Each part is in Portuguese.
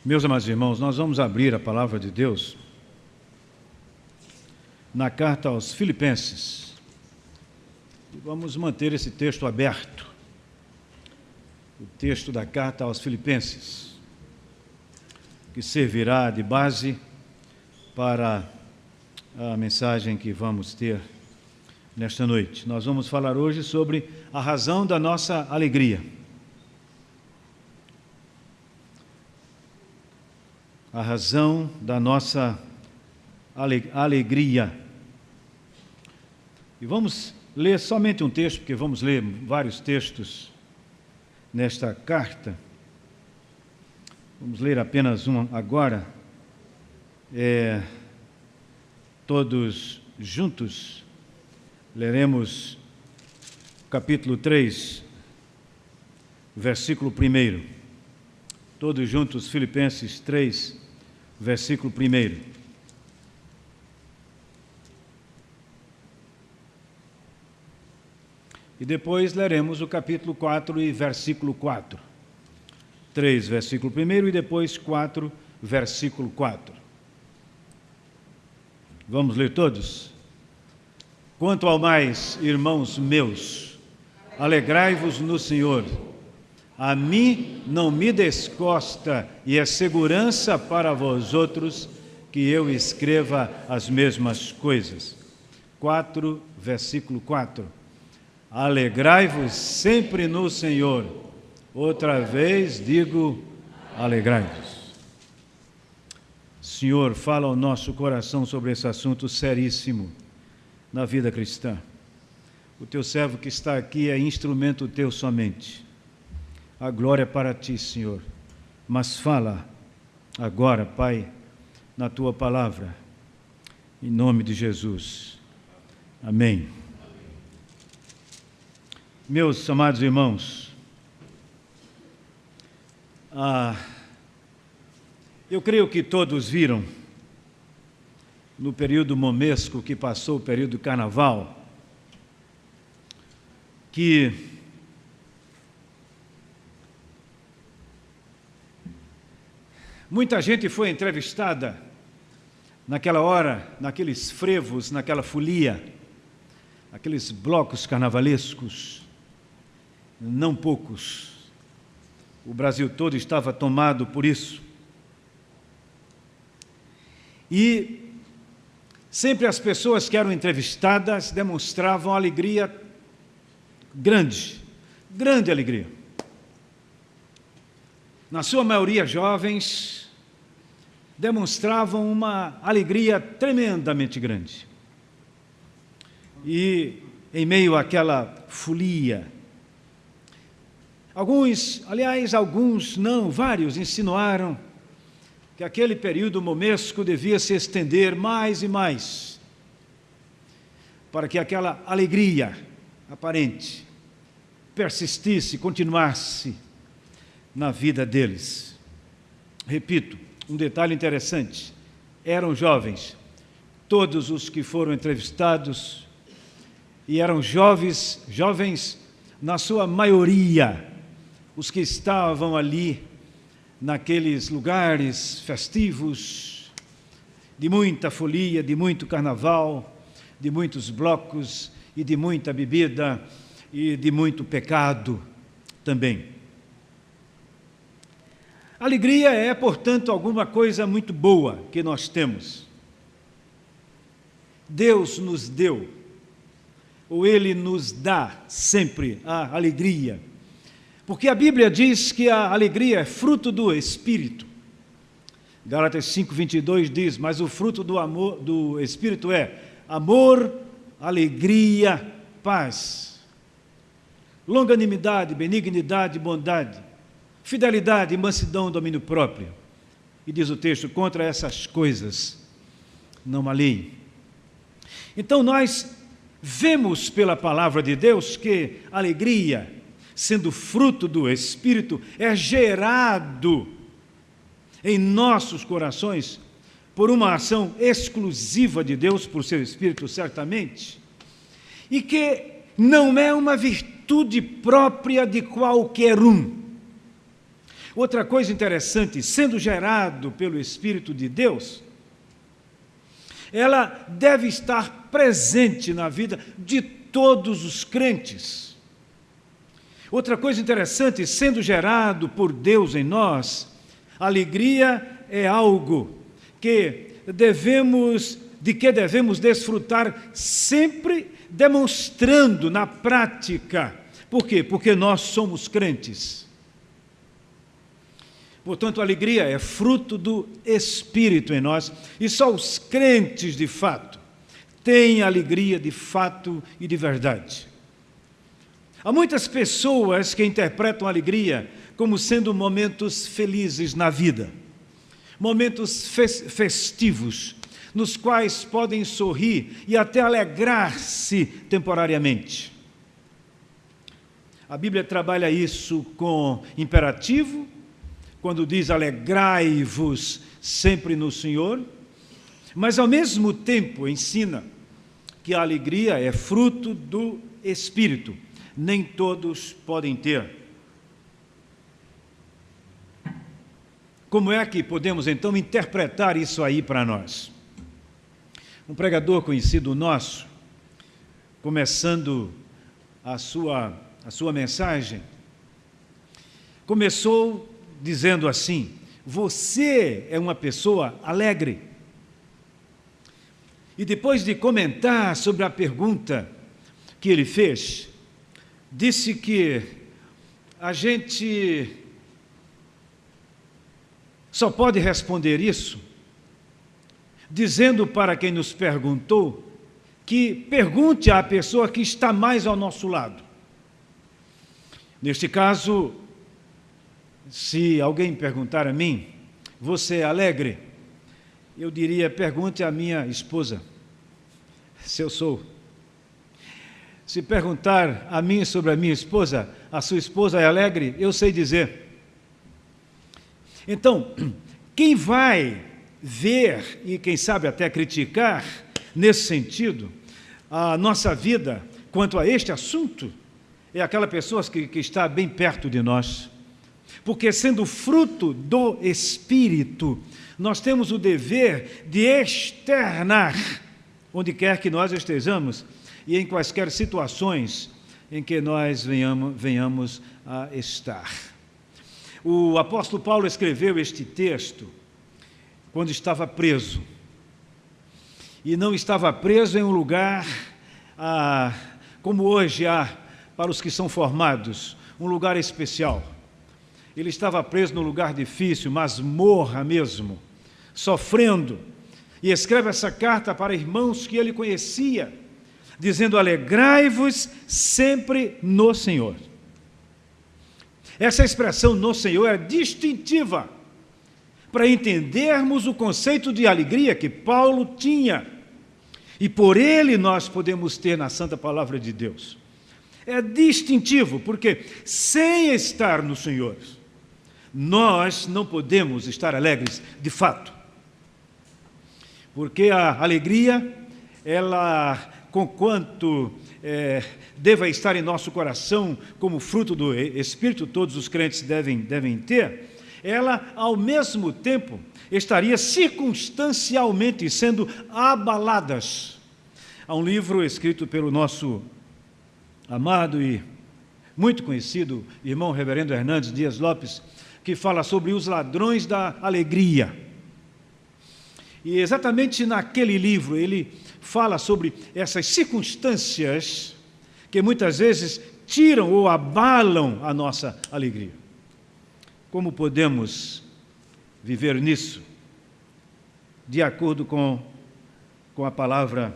Meus amados irmãos, nós vamos abrir a palavra de Deus na carta aos Filipenses. E vamos manter esse texto aberto. O texto da carta aos Filipenses, que servirá de base para a mensagem que vamos ter nesta noite. Nós vamos falar hoje sobre a razão da nossa alegria. A razão da nossa alegria. E vamos ler somente um texto, porque vamos ler vários textos nesta carta. Vamos ler apenas um agora, todos juntos. Leremos capítulo 3, versículo 1. Todos juntos, Filipenses 3, versículo 1. E depois leremos o capítulo 4 e versículo 4. 3, versículo 1 e depois 4, versículo 4. Vamos ler todos? Quanto ao mais, irmãos meus, alegrai-vos no Senhor. A mim não me descosta e é segurança para vós outros que eu escreva as mesmas coisas. 4, versículo 4. Alegrai-vos sempre no Senhor. Outra vez digo, alegrai-vos. Senhor, fala ao nosso coração sobre esse assunto seríssimo na vida cristã. O teu servo que está aqui é instrumento teu somente. A glória é para ti, Senhor. Mas fala agora, Pai, na tua palavra, em nome de Jesus. Amém. Meus amados irmãos, eu creio que todos viram, no período momesco que passou, o período do carnaval, que muita gente foi entrevistada naquela hora, naqueles frevos, naquela folia, aqueles blocos carnavalescos, não poucos. O Brasil todo estava tomado por isso. E sempre as pessoas que eram entrevistadas demonstravam alegria grande, grande alegria. Na sua maioria jovens, demonstravam uma alegria tremendamente grande. E em meio àquela folia, alguns não, vários insinuaram que aquele período momesco devia se estender mais e mais, para que aquela alegria aparente persistisse, continuasse na vida deles. Repito, um detalhe interessante: eram jovens, todos os que foram entrevistados, e eram jovens na sua maioria, os que estavam ali naqueles lugares festivos, de muita folia, de muito carnaval, de muitos blocos e de muita bebida e de muito pecado também. Alegria é, portanto, alguma coisa muito boa que nós temos. Deus nos deu, ou Ele nos dá sempre a alegria. Porque a Bíblia diz que a alegria é fruto do Espírito. Gálatas 5:22 diz, mas o fruto do Espírito é amor, alegria, paz, longanimidade, benignidade, bondade, fidelidade, mansidão, domínio próprio. E diz o texto, contra essas coisas não há lei. Então nós vemos pela palavra de Deus que a alegria, sendo fruto do Espírito, é gerado em nossos corações por uma ação exclusiva de Deus, por seu Espírito, certamente, e que não é uma virtude própria de qualquer um. Outra coisa interessante, sendo gerado pelo Espírito de Deus, ela deve estar presente na vida de todos os crentes. Outra coisa interessante, sendo gerado por Deus em nós, alegria é algo de que devemos desfrutar sempre, demonstrando na prática. Por quê? Porque nós somos crentes. Portanto, a alegria é fruto do Espírito em nós, e só os crentes, de fato, têm alegria de fato e de verdade. Há muitas pessoas que interpretam a alegria como sendo momentos felizes na vida, momentos festivos, nos quais podem sorrir e até alegrar-se temporariamente. A Bíblia trabalha isso com imperativo, quando diz alegrai-vos sempre no Senhor, mas ao mesmo tempo ensina que a alegria é fruto do Espírito, nem todos podem ter. Como é que podemos então interpretar isso aí para nós? Um pregador conhecido nosso, começando a sua mensagem, começou dizendo assim: você é uma pessoa alegre. E depois de comentar sobre a pergunta que ele fez, disse que a gente só pode responder isso dizendo para quem nos perguntou que pergunte à pessoa que está mais ao nosso lado. Neste caso, se alguém perguntar a mim, você é alegre? Eu diria, pergunte à minha esposa, se eu sou. Se perguntar a mim sobre a minha esposa, a sua esposa é alegre? Eu sei dizer. Então, quem vai ver e quem sabe até criticar, nesse sentido, a nossa vida quanto a este assunto, é aquela pessoa que está bem perto de nós. Porque sendo fruto do Espírito, nós temos o dever de externar, onde quer que nós estejamos, e em quaisquer situações em que nós venhamos a estar. O apóstolo Paulo escreveu este texto quando estava preso. E não estava preso em um lugar, como hoje há para os que são formados, um lugar especial. Ele estava preso num lugar difícil, masmorra mesmo, sofrendo. E escreve essa carta para irmãos que ele conhecia, dizendo: alegrai-vos sempre no Senhor. Essa expressão no Senhor é distintiva para entendermos o conceito de alegria que Paulo tinha. E por ele nós podemos ter na Santa Palavra de Deus. É distintivo, porque sem estar no Senhor, nós não podemos estar alegres de fato. Porque a alegria, ela, conquanto deva estar em nosso coração como fruto do Espírito, todos os crentes devem ter, ela, ao mesmo tempo, estaria circunstancialmente sendo abaladas. Há um livro escrito pelo nosso amado e muito conhecido irmão reverendo Hernandes Dias Lopes, que fala sobre os ladrões da alegria. E exatamente naquele livro ele fala sobre essas circunstâncias que muitas vezes tiram ou abalam a nossa alegria. Como podemos viver nisso? De acordo com a palavra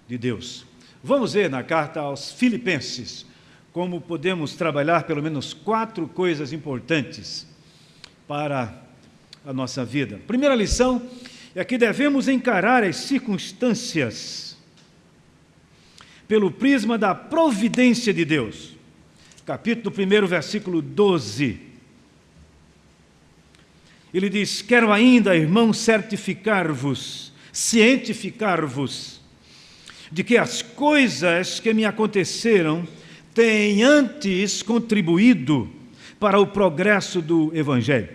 de Deus. Vamos ver na carta aos Filipenses como podemos trabalhar pelo menos 4 coisas importantes para a nossa vida. Primeira lição é que devemos encarar as circunstâncias pelo prisma da providência de Deus. Capítulo 1, versículo 12. Ele diz: quero ainda, irmãos, cientificar-vos, de que as coisas que me aconteceram têm antes contribuído para o progresso do Evangelho.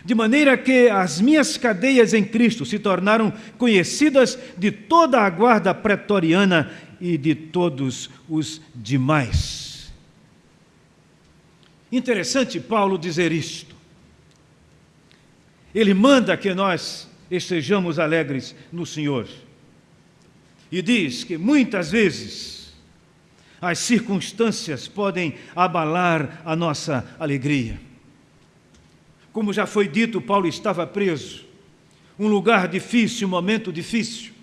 De maneira que as minhas cadeias em Cristo se tornaram conhecidas de toda a guarda pretoriana e de todos os demais. Interessante Paulo dizer isto. Ele manda que nós estejamos alegres no Senhor. E diz que muitas vezes as circunstâncias podem abalar a nossa alegria. Como já foi dito, Paulo estava preso, um lugar difícil, um momento difícil.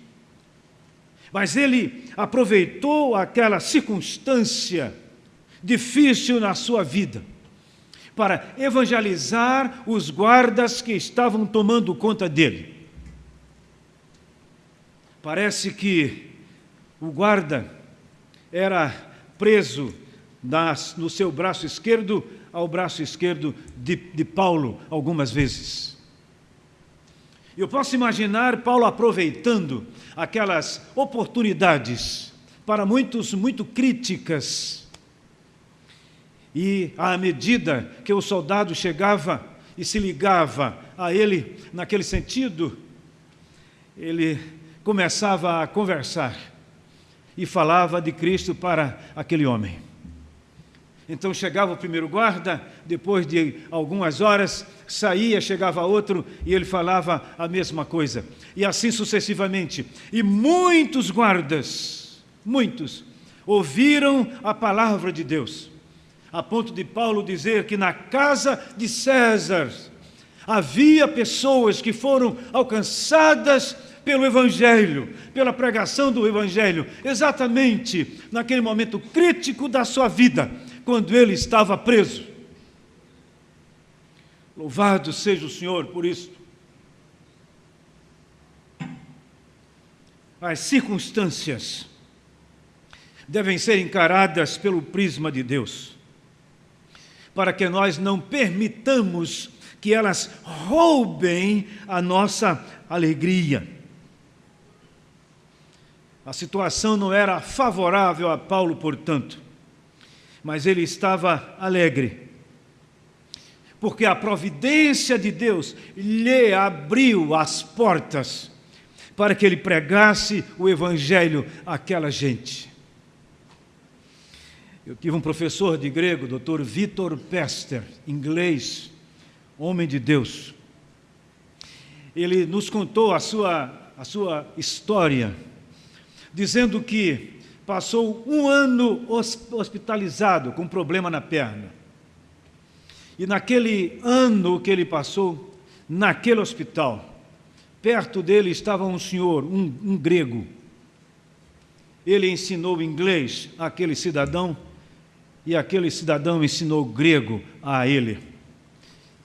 Mas ele aproveitou aquela circunstância difícil na sua vida para evangelizar os guardas que estavam tomando conta dele. Parece que o guarda era preso no seu braço esquerdo ao braço esquerdo de Paulo algumas vezes. Eu posso imaginar Paulo aproveitando aquelas oportunidades para muitos muito críticas. E à medida que o soldado chegava e se ligava a ele naquele sentido, ele começava a conversar e falava de Cristo para aquele homem. Então chegava o primeiro guarda, depois de algumas horas, saía, chegava outro e ele falava a mesma coisa. E assim sucessivamente. E muitos guardas, muitos, ouviram a palavra de Deus, a ponto de Paulo dizer que na casa de César havia pessoas que foram alcançadas pelo Evangelho, pela pregação do Evangelho, exatamente naquele momento crítico da sua vida, quando ele estava preso. Louvado seja o Senhor por isso. As circunstâncias devem ser encaradas pelo prisma de Deus, para que nós não permitamos que elas roubem a nossa alegria. A situação não era favorável a Paulo, portanto, mas ele estava alegre, porque a providência de Deus lhe abriu as portas para que ele pregasse o Evangelho àquela gente. Eu tive um professor de grego, Dr. Vitor Pester, inglês, homem de Deus. Ele nos contou a sua história, dizendo que passou um ano hospitalizado com problema na perna. E naquele ano que ele passou, naquele hospital, perto dele estava um senhor, um grego. Ele ensinou inglês àquele cidadão e aquele cidadão ensinou grego a ele.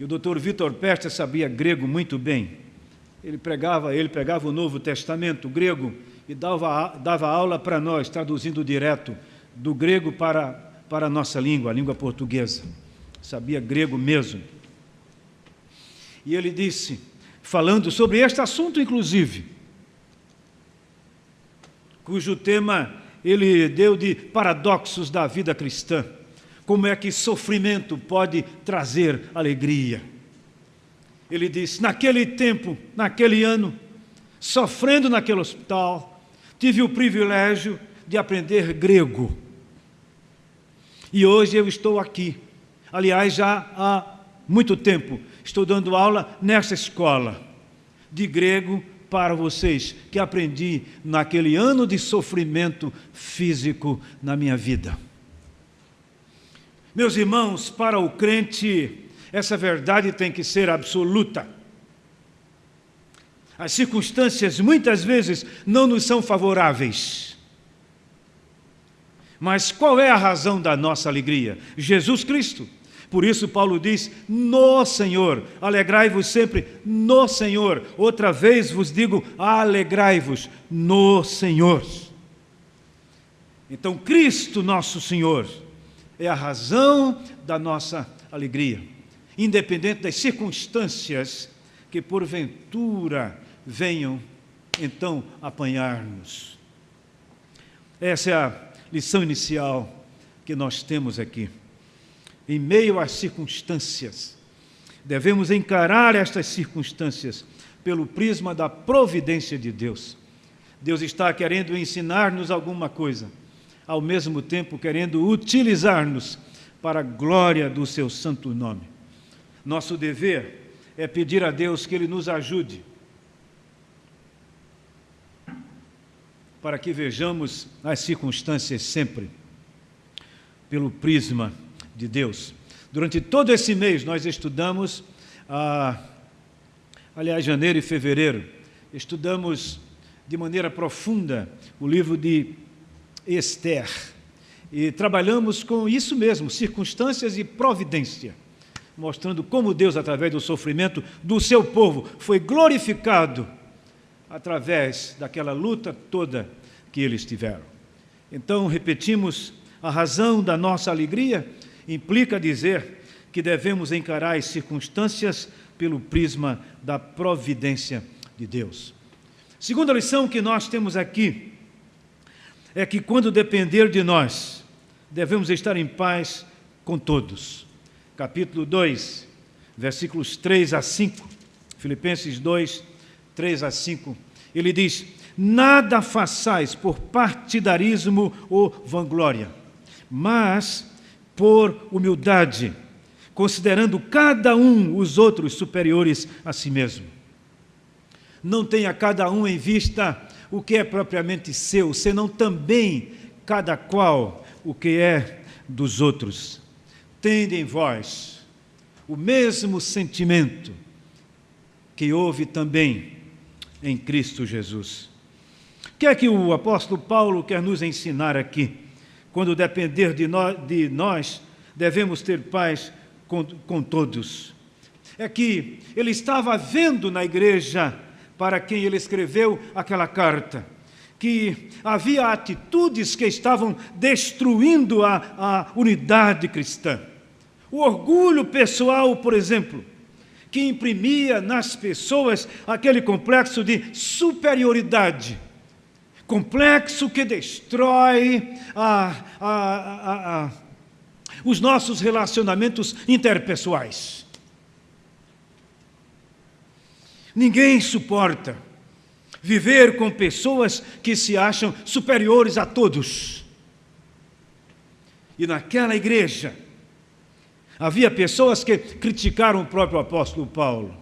E o Dr. Vitor Pester sabia grego muito bem. Ele pegava o Novo Testamento grego e dava aula para nós, traduzindo direto do grego para a nossa língua, a língua portuguesa. Sabia grego mesmo. E ele disse, falando sobre este assunto, inclusive, cujo tema ele deu de paradoxos da vida cristã, como é que sofrimento pode trazer alegria. Ele disse, naquele tempo, naquele ano, sofrendo naquele hospital, tive o privilégio de aprender grego. E hoje eu estou aqui. Aliás, já há muito tempo estou dando aula nessa escola de grego para vocês, que aprendi naquele ano de sofrimento físico na minha vida. Meus irmãos, para o crente, essa verdade tem que ser absoluta. As circunstâncias muitas vezes não nos são favoráveis. Mas qual é a razão da nossa alegria? Jesus Cristo. Por isso Paulo diz, no Senhor, alegrai-vos sempre no Senhor. Outra vez vos digo, alegrai-vos no Senhor. Então Cristo nosso Senhor é a razão da nossa alegria, independente das circunstâncias que porventura venham então apanhar-nos. Essa é a lição inicial que nós temos aqui. em meio às circunstâncias. Devemos encarar estas circunstâncias pelo prisma da providência de Deus. Deus está querendo ensinar-nos alguma coisa, ao mesmo tempo querendo utilizar-nos para a glória do seu santo nome. Nosso dever é pedir a Deus que Ele nos ajude para que vejamos as circunstâncias sempre pelo prisma de Deus. Durante todo esse mês nós estudamos, janeiro e fevereiro, estudamos de maneira profunda o livro de Esther e trabalhamos com isso mesmo, circunstâncias e providência, mostrando como Deus, através do sofrimento do seu povo, foi glorificado através daquela luta toda que eles tiveram. Então, repetimos, a razão da nossa alegria implica dizer que devemos encarar as circunstâncias pelo prisma da providência de Deus. Segunda lição que nós temos aqui é que, quando depender de nós, devemos estar em paz com todos. Capítulo 2, versículos 3 a 5, Filipenses 2, 3 a 5, ele diz: nada façais por partidarismo ou vanglória, mas por humildade, considerando cada um os outros superiores a si mesmo. Não tenha cada um em vista o que é propriamente seu, senão também cada qual o que é dos outros. Tende em vós o mesmo sentimento que houve também em Cristo Jesus. O que é que o apóstolo Paulo quer nos ensinar aqui? Quando depender de nós, devemos ter paz com todos. É que ele estava vendo na igreja para quem ele escreveu aquela carta, que havia atitudes que estavam destruindo a unidade cristã. O orgulho pessoal, por exemplo, que imprimia nas pessoas aquele complexo de superioridade, complexo que destrói os nossos relacionamentos interpessoais. Ninguém suporta viver com pessoas que se acham superiores a todos. E naquela igreja havia pessoas que criticaram o próprio apóstolo Paulo.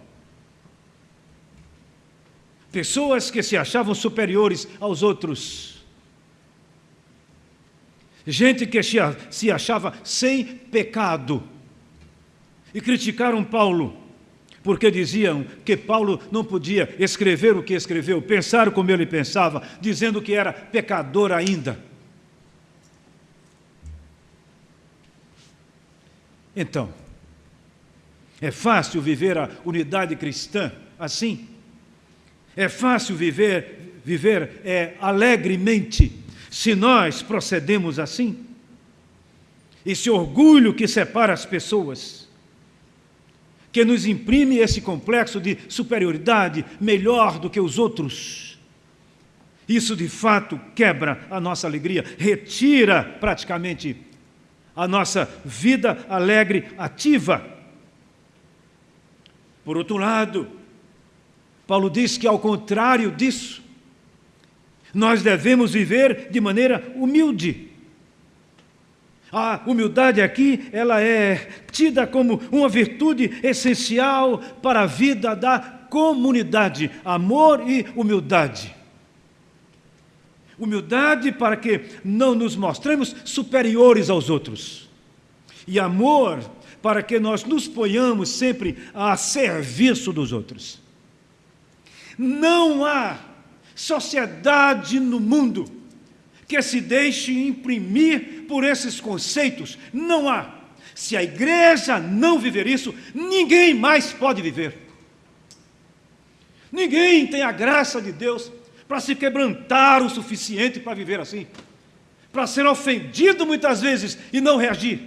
Pessoas que se achavam superiores aos outros. Gente que se achava sem pecado. E criticaram Paulo, porque diziam que Paulo não podia escrever o que escreveu, pensar como ele pensava, dizendo que era pecador ainda. Então, é fácil viver a unidade cristã assim? É fácil viver alegremente se nós procedemos assim? Esse orgulho que separa as pessoas, que nos imprime esse complexo de superioridade, melhor do que os outros, isso de fato quebra a nossa alegria, retira praticamente a nossa vida alegre ativa. Por outro lado, Paulo diz que, ao contrário disso, nós devemos viver de maneira humilde. A humildade aqui, ela é tida como uma virtude essencial para a vida da comunidade. Amor e humildade. Humildade para que não nos mostremos superiores aos outros. E amor para que nós nos ponhamos sempre a serviço dos outros. Não há sociedade no mundo que se deixe imprimir por esses conceitos. Não há. Se a igreja não viver isso, ninguém mais pode viver. Ninguém tem a graça de Deus para se quebrantar o suficiente para viver assim, para ser ofendido muitas vezes e não reagir.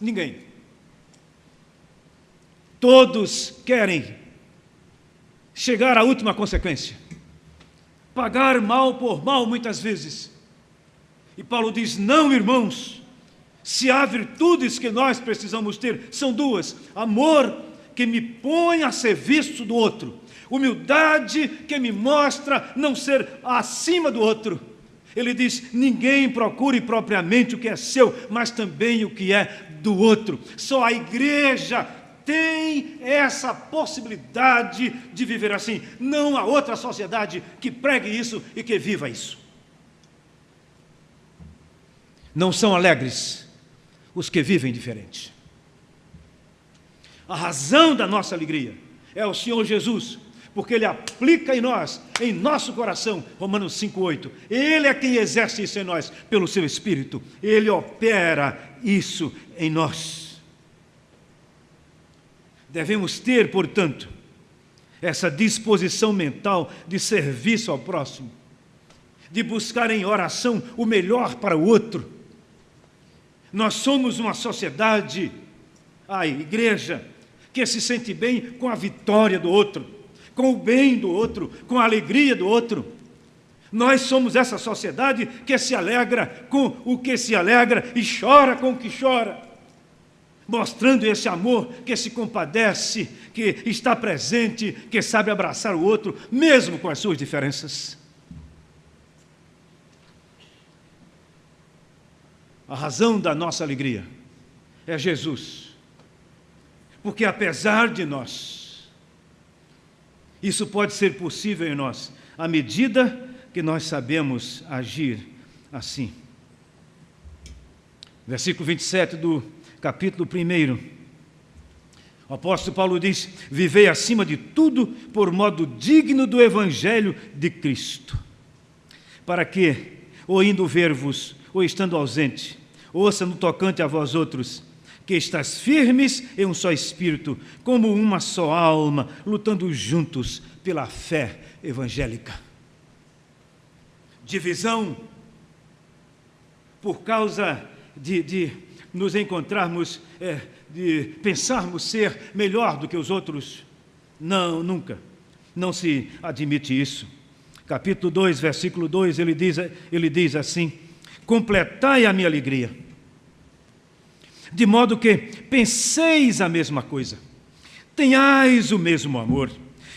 Ninguém. Todos querem chegar à última consequência, pagar mal por mal muitas vezes. E Paulo diz: não, irmãos, Se há virtudes que nós precisamos ter, são duas: amor, que me põe a serviço do outro; humildade, que me mostra não ser acima do outro. Ele diz: ninguém procure propriamente o que é seu, mas também o que é do outro. Só a igreja tem essa possibilidade de viver assim. Não há outra sociedade que pregue isso e que viva isso. Não são alegres os que vivem diferente. A razão da nossa alegria é o Senhor Jesus, porque Ele aplica em nós, em nosso coração, Romanos 5,8. Ele é quem exerce isso em nós, pelo seu Espírito. Ele opera isso em nós. Devemos ter, portanto, essa disposição mental de serviço ao próximo, de buscar em oração o melhor para o outro. Nós somos uma sociedade, a igreja, que se sente bem com a vitória do outro, com o bem do outro, com a alegria do outro. Nós somos essa sociedade que se alegra com o que se alegra e chora com o que chora, mostrando esse amor que se compadece, que está presente, que sabe abraçar o outro, mesmo com as suas diferenças. A razão da nossa alegria é Jesus, porque apesar de nós, isso pode ser possível em nós, à medida que nós sabemos agir assim. Versículo 27 do capítulo 1, o apóstolo Paulo diz: vivei acima de tudo por modo digno do Evangelho de Cristo, para que, ou indo ver-vos, ou estando ausente, ouça no tocante a vós outros, que estáis firmes em um só espírito, como uma só alma, lutando juntos pela fé evangélica. Divisão por causa de nos encontrarmos, de pensarmos ser melhor do que os outros. Não, nunca. Não se admite isso. Capítulo 2, versículo 2, ele diz assim: completai a minha alegria, de modo que penseis a mesma coisa, tenhais o mesmo amor,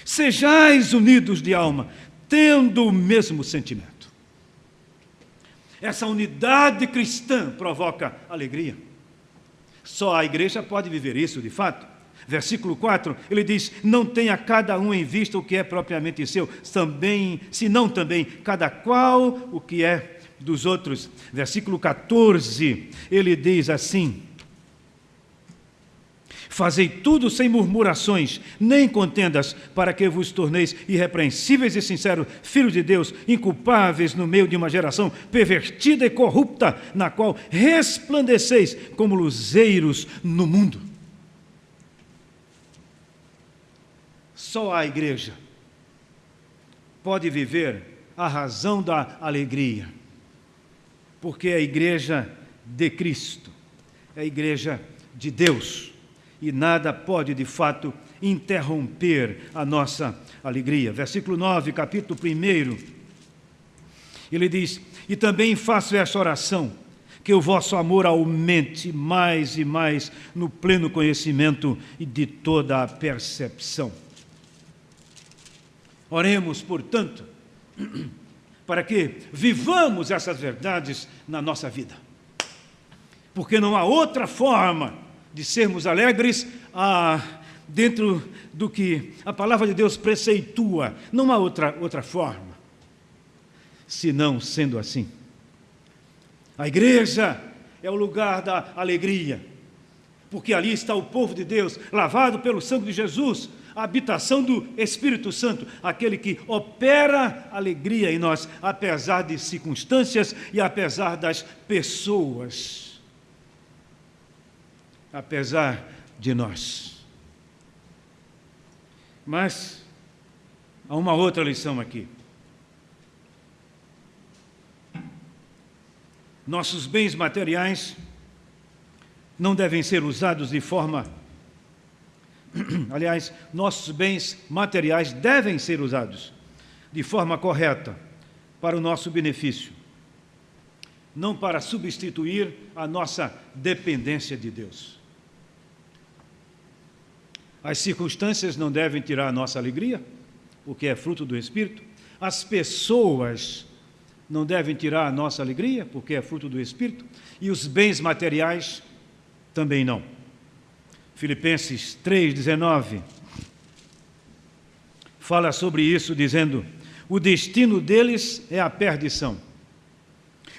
sejais unidos de alma, tendo o mesmo sentimento. Essa unidade cristã provoca alegria. Só a igreja pode viver isso, de fato. Versículo 4, ele diz: não tenha cada um em vista o que é propriamente seu, senão também cada qual o que é dos outros. Versículo 14, ele diz assim: fazei tudo sem murmurações, nem contendas, para que vos torneis irrepreensíveis e sinceros, filhos de Deus, inculpáveis no meio de uma geração pervertida e corrupta, na qual resplandeceis como luzeiros no mundo. Só a igreja pode viver a razão da alegria, porque é a igreja de Cristo, é a igreja de Deus. E nada pode, de fato, interromper a nossa alegria. Versículo 9, capítulo 1, ele diz: e também faço esta oração, que o vosso amor aumente mais e mais no pleno conhecimento e de toda a percepção. Oremos, portanto, para que vivamos essas verdades na nossa vida, porque não há outra forma de sermos alegres dentro do que a palavra de Deus preceitua. Não há outra forma, senão sendo assim. A igreja é o lugar da alegria, porque ali está o povo de Deus, lavado pelo sangue de Jesus, a habitação do Espírito Santo, aquele que opera alegria em nós, apesar de circunstâncias e apesar das pessoas. Apesar de nós. Mas há uma outra lição aqui. Nossos bens materiais não devem ser usados de forma... Aliás, nossos bens materiais devem ser usados de forma correta para o nosso benefício. não para substituir a nossa dependência de Deus. As circunstâncias não devem tirar a nossa alegria, porque é fruto do Espírito. As pessoas não devem tirar a nossa alegria, porque é fruto do Espírito. E os bens materiais também não. Filipenses 3,19 fala sobre isso, dizendo: o destino deles é a perdição.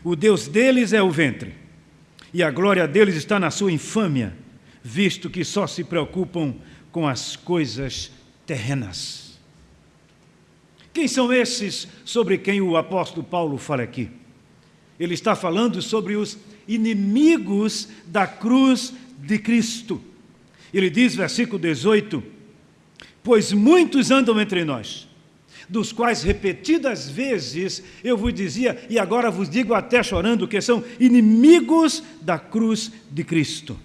O Deus deles é o ventre, e a glória deles está na sua infâmia, visto que só se preocupam com as coisas terrenas. Quem são esses sobre quem o apóstolo Paulo fala aqui? Ele está falando sobre os inimigos da cruz de Cristo. Ele diz, versículo 18: pois muitos andam entre nós, dos quais repetidas vezes eu vos dizia, e agora vos digo até chorando, que são inimigos da cruz de Cristo.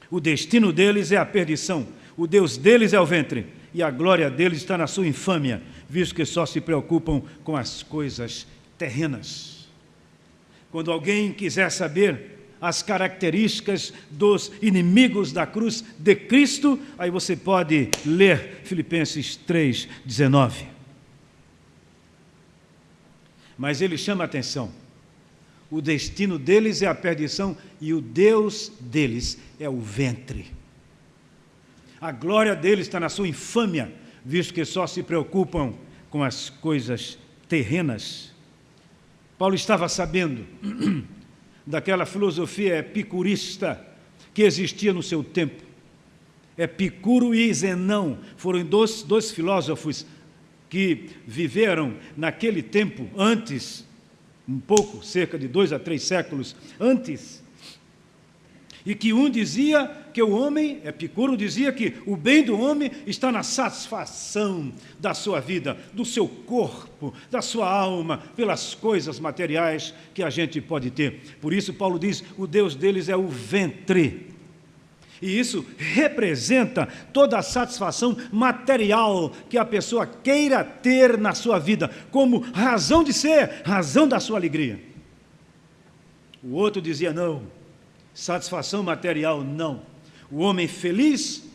O destino deles é a perdição, o Deus deles é o ventre, e a glória deles está na sua infâmia, visto que só se preocupam com as coisas terrenas. Quando alguém quiser saber as características dos inimigos da cruz de Cristo, aí você pode ler Filipenses 3,19. Mas ele chama a atenção. O destino deles é a perdição e o Deus deles é o ventre. A glória deles está na sua infâmia, visto que só se preocupam com as coisas terrenas. Paulo estava sabendo daquela filosofia epicurista que existia no seu tempo. Epicuro e Zenão foram dois filósofos que viveram naquele tempo, antes, um pouco, cerca de 2 a 3 séculos antes, e que um dizia que o homem, Epicuro dizia que o bem do homem está na satisfação da sua vida, do seu corpo, da sua alma, pelas coisas materiais que a gente pode ter. Por isso Paulo diz, o Deus deles é o ventre. E isso representa toda a satisfação material que a pessoa queira ter na sua vida, como razão de ser, razão da sua alegria. O outro dizia, não, satisfação material não. O homem feliz,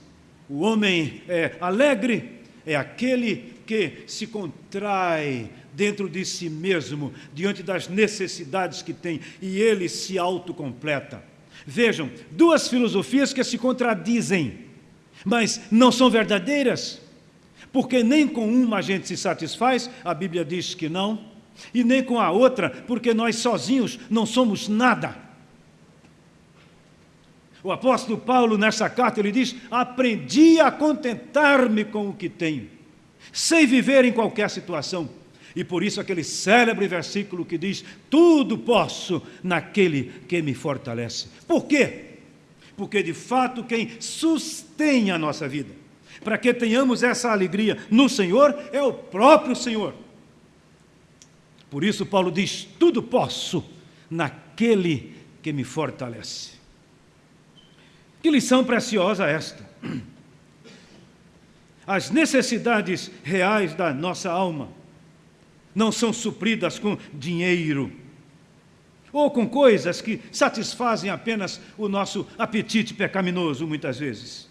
o homem alegre, é aquele que se contrai dentro de si mesmo, diante das necessidades que tem, e ele se autocompleta. Vejam, duas filosofias que se contradizem, mas não são verdadeiras, porque nem com uma a gente se satisfaz, a Bíblia diz que não, e nem com a outra, porque nós sozinhos não somos nada. O apóstolo Paulo, nessa carta, ele diz, aprendi a contentar-me com o que tenho, sei viver em qualquer situação. E por isso aquele célebre versículo que diz, tudo posso naquele que me fortalece. Por quê? Porque de fato quem sustém a nossa vida, para que tenhamos essa alegria no Senhor, é o próprio Senhor. Por isso Paulo diz, tudo posso naquele que me fortalece. Que lição preciosa esta! As necessidades reais da nossa alma não são supridas com dinheiro ou com coisas que satisfazem apenas o nosso apetite pecaminoso, muitas vezes.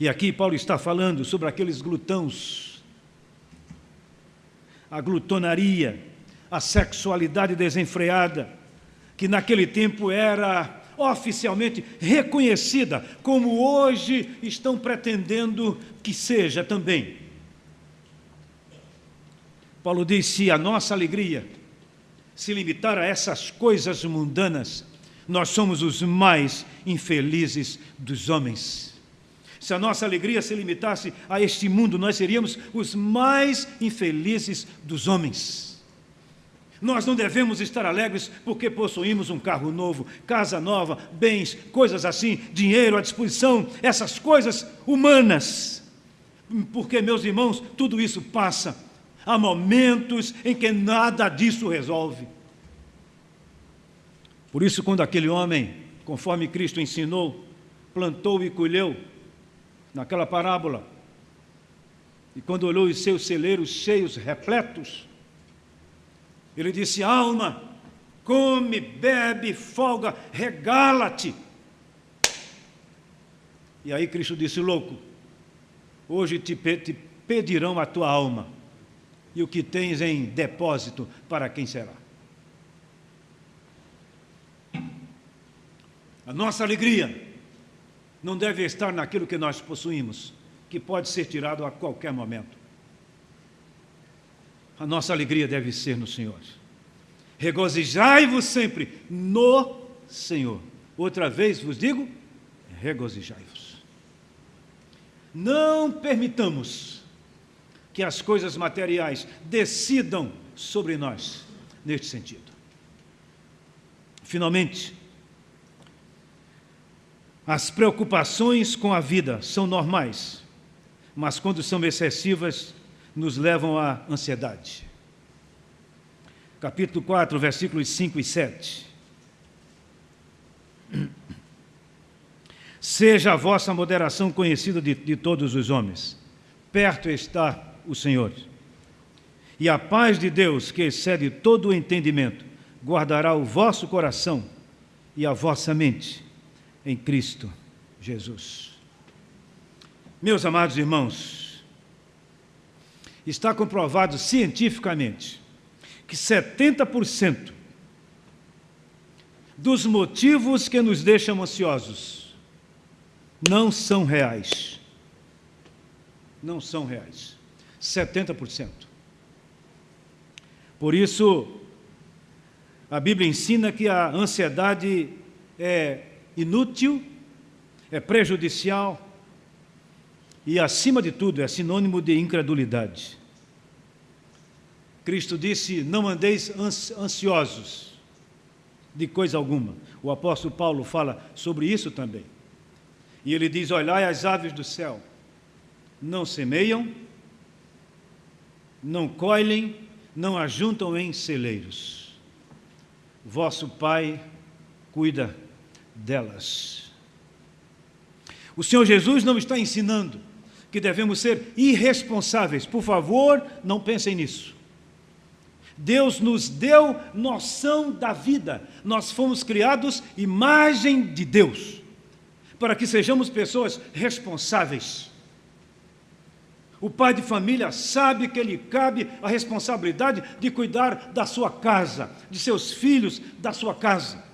E aqui Paulo está falando sobre aqueles glutões, a glutonaria, a sexualidade desenfreada, que naquele tempo era oficialmente reconhecida, como hoje estão pretendendo que seja também. Paulo diz, se a nossa alegria se limitar a essas coisas mundanas, nós somos os mais infelizes dos homens. Se a nossa alegria se limitasse a este mundo, nós seríamos os mais infelizes dos homens. Nós não devemos estar alegres porque possuímos um carro novo, casa nova, bens, coisas assim, dinheiro à disposição, essas coisas humanas. Porque, meus irmãos, tudo isso passa. Há momentos em que nada disso resolve. Por isso, quando aquele homem, conforme Cristo ensinou, plantou e colheu, naquela parábola, e quando olhou os seus celeiros cheios, repletos, Ele disse: alma, come, bebe, folga, regala-te. E aí Cristo disse: louco, hoje te pedirão a tua alma, e o que tens em depósito, para quem será? A nossa alegria não deve estar naquilo que nós possuímos, que pode ser tirado a qualquer momento. A nossa alegria deve ser no Senhor. Regozijai-vos sempre no Senhor. Outra vez vos digo, regozijai-vos. Não permitamos que as coisas materiais decidam sobre nós neste sentido. Finalmente, as preocupações com a vida são normais, mas quando são excessivas, nos levam à ansiedade. Capítulo 4, versículos 5 e 7. Seja a vossa moderação conhecida de todos os homens. Perto está o Senhor. E a paz de Deus, que excede todo o entendimento, guardará o vosso coração e a vossa mente em Cristo Jesus. Meus amados irmãos, está comprovado cientificamente que 70% dos motivos que nos deixam ansiosos não são reais. Não são reais. 70%. Por isso, a Bíblia ensina que a ansiedade é inútil, é prejudicial e, acima de tudo, é sinônimo de incredulidade. Cristo disse: não andeis ansiosos de coisa alguma. O apóstolo Paulo fala sobre isso também. E ele diz: olhai as aves do céu, não semeiam, não colhem, não ajuntam em celeiros. Vosso Pai cuida delas. O Senhor Jesus não está ensinando que devemos ser irresponsáveis. Por favor, não pensem nisso. Deus nos deu noção da vida. Nós fomos criados imagem de Deus, para que sejamos pessoas responsáveis. O pai de família sabe que lhe cabe a responsabilidade de cuidar da sua casa, de seus filhos, da sua casa.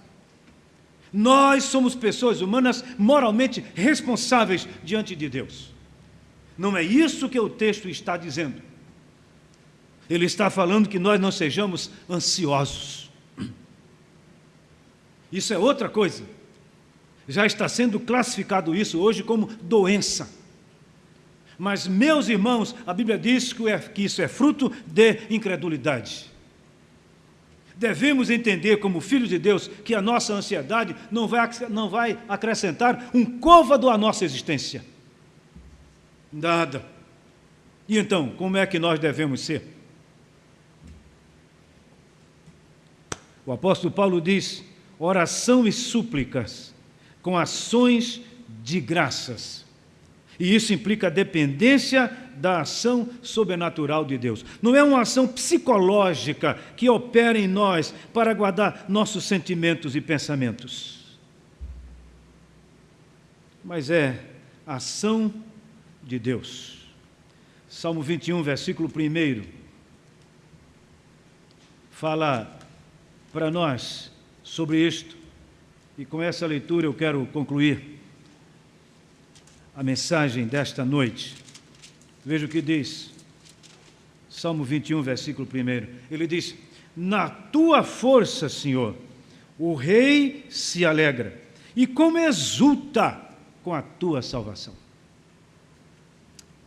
Nós somos pessoas humanas moralmente responsáveis diante de Deus. Não é isso que o texto está dizendo. Ele está falando que nós não sejamos ansiosos. Isso é outra coisa. Já está sendo classificado isso hoje como doença. Mas, meus irmãos, a Bíblia diz que isso é fruto de incredulidade. Devemos entender, como filhos de Deus, que a nossa ansiedade não vai acrescentar um côvado à nossa existência. Nada. E então, como é que nós devemos ser? O apóstolo Paulo diz: oração e súplicas com ações de graças. E isso implica a dependência da ação sobrenatural de Deus. Não é uma ação psicológica que opera em nós para guardar nossos sentimentos e pensamentos, mas é a ação de Deus. Salmo 21, versículo 1, fala para nós sobre isto, e com essa leitura eu quero concluir a mensagem desta noite. Veja o que diz Salmo 21, versículo 1. Ele diz: na tua força, Senhor, o rei se alegra, e como exulta com a tua salvação.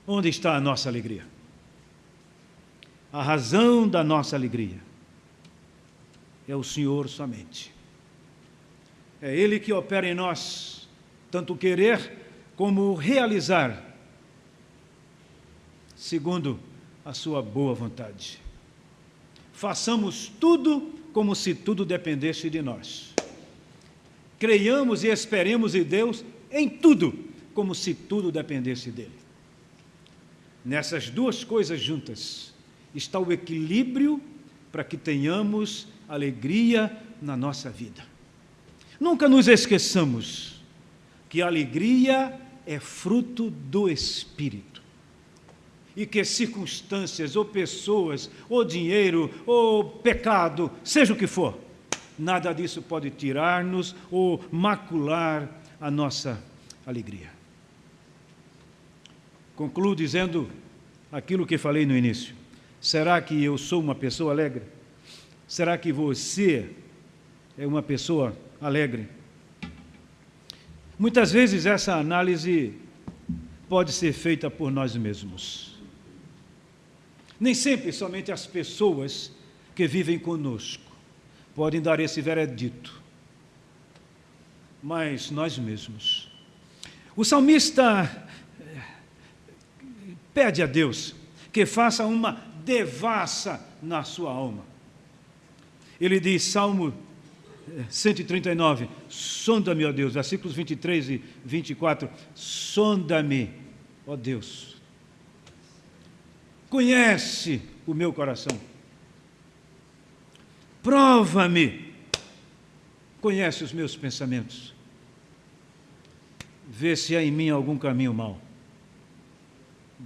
Onde está a nossa alegria? A razão da nossa alegria é o Senhor somente. É Ele que opera em nós, tanto o querer como o realizar, segundo a sua boa vontade. Façamos tudo como se tudo dependesse de nós. Creiamos e esperemos em Deus em tudo, como se tudo dependesse dEle. Nessas duas coisas juntas está o equilíbrio para que tenhamos alegria na nossa vida. Nunca nos esqueçamos que a alegria é fruto do Espírito. E que circunstâncias, ou pessoas, ou dinheiro, ou pecado, seja o que for, nada disso pode tirar-nos ou macular a nossa alegria. Concluo dizendo aquilo que falei no início. Será que eu sou uma pessoa alegre? Será que você é uma pessoa alegre? Muitas vezes essa análise pode ser feita por nós mesmos. Nem sempre somente as pessoas que vivem conosco podem dar esse veredito, mas nós mesmos. O salmista pede a Deus que faça uma devassa na sua alma. Ele diz, Salmo 139, sonda-me, ó Deus, versículos 23 e 24, sonda-me, ó Deus. Conhece o meu coração. Prova-me. Conhece os meus pensamentos. Vê se há em mim algum caminho mau.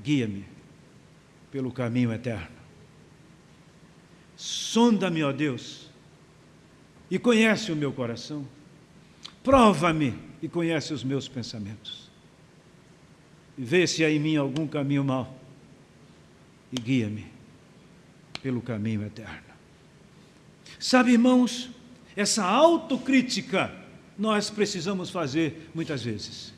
Guia-me pelo caminho eterno. Sonda-me, ó Deus, e conhece o meu coração. Prova-me e conhece os meus pensamentos. Vê se há em mim algum caminho mau e guia-me pelo caminho eterno. Sabe, irmãos, essa autocrítica nós precisamos fazer muitas vezes.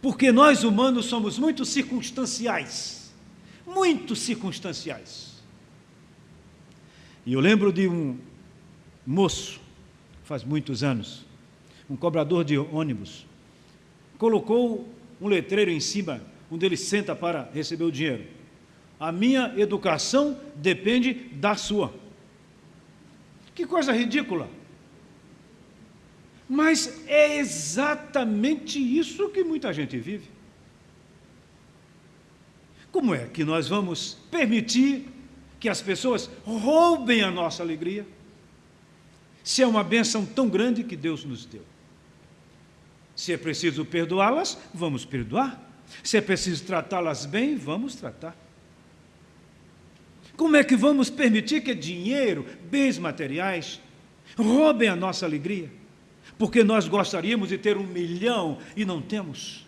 Porque nós humanos somos muito circunstanciais. Muito circunstanciais. E eu lembro de um moço, faz muitos anos, um cobrador de ônibus, colocou um letreiro em cima, onde ele senta para receber o dinheiro. A minha educação depende da sua. Que coisa ridícula. Mas é exatamente isso que muita gente vive. Como é que nós vamos permitir que as pessoas roubem a nossa alegria, se é uma bênção tão grande que Deus nos deu? Se é preciso perdoá-las, vamos perdoar. Se é preciso tratá-las bem, vamos tratar. Como é que vamos permitir que dinheiro, bens materiais, roubem a nossa alegria? Porque nós gostaríamos de ter 1 milhão e não temos.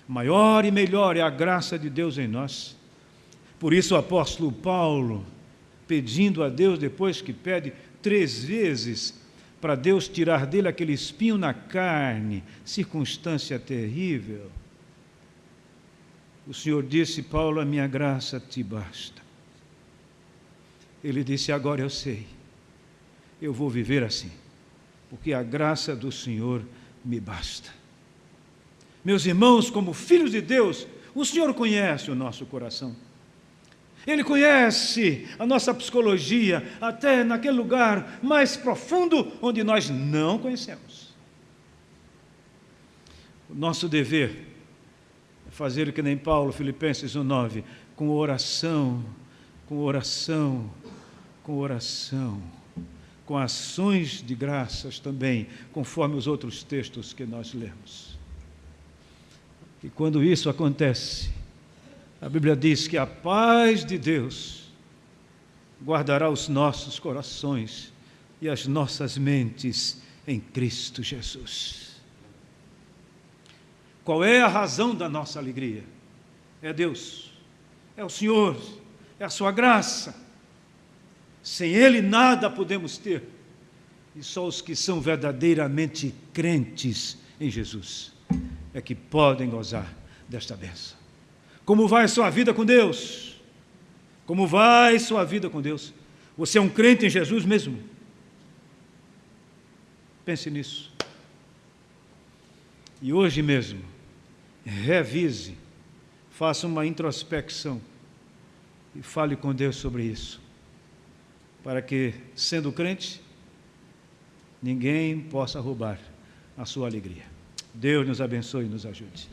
Maior e melhor é a graça de Deus em nós. Por isso o apóstolo Paulo, pedindo a Deus, depois que pede 3 vezes, para Deus tirar dele aquele espinho na carne, circunstância terrível, o Senhor disse, Paulo, a minha graça te basta. Ele disse, agora eu sei, eu vou viver assim, porque a graça do Senhor me basta. Meus irmãos, como filhos de Deus, o Senhor conhece o nosso coração. Ele conhece a nossa psicologia, até naquele lugar mais profundo, onde nós não conhecemos. O nosso dever é fazer que nem Paulo, Filipenses 1:9, com oração, com ações de graças também, conforme os outros textos que nós lemos. E quando isso acontece, a Bíblia diz que a paz de Deus guardará os nossos corações e as nossas mentes em Cristo Jesus. Qual é a razão da nossa alegria? É Deus, é o Senhor, é a sua graça. Sem Ele nada podemos ter. E só os que são verdadeiramente crentes em Jesus é que podem gozar desta bênção. Como vai sua vida com Deus? Como vai sua vida com Deus? Você é um crente em Jesus mesmo? Pense nisso. E hoje mesmo, revise, faça uma introspecção e fale com Deus sobre isso, para que, sendo crente, ninguém possa roubar a sua alegria. Deus nos abençoe e nos ajude.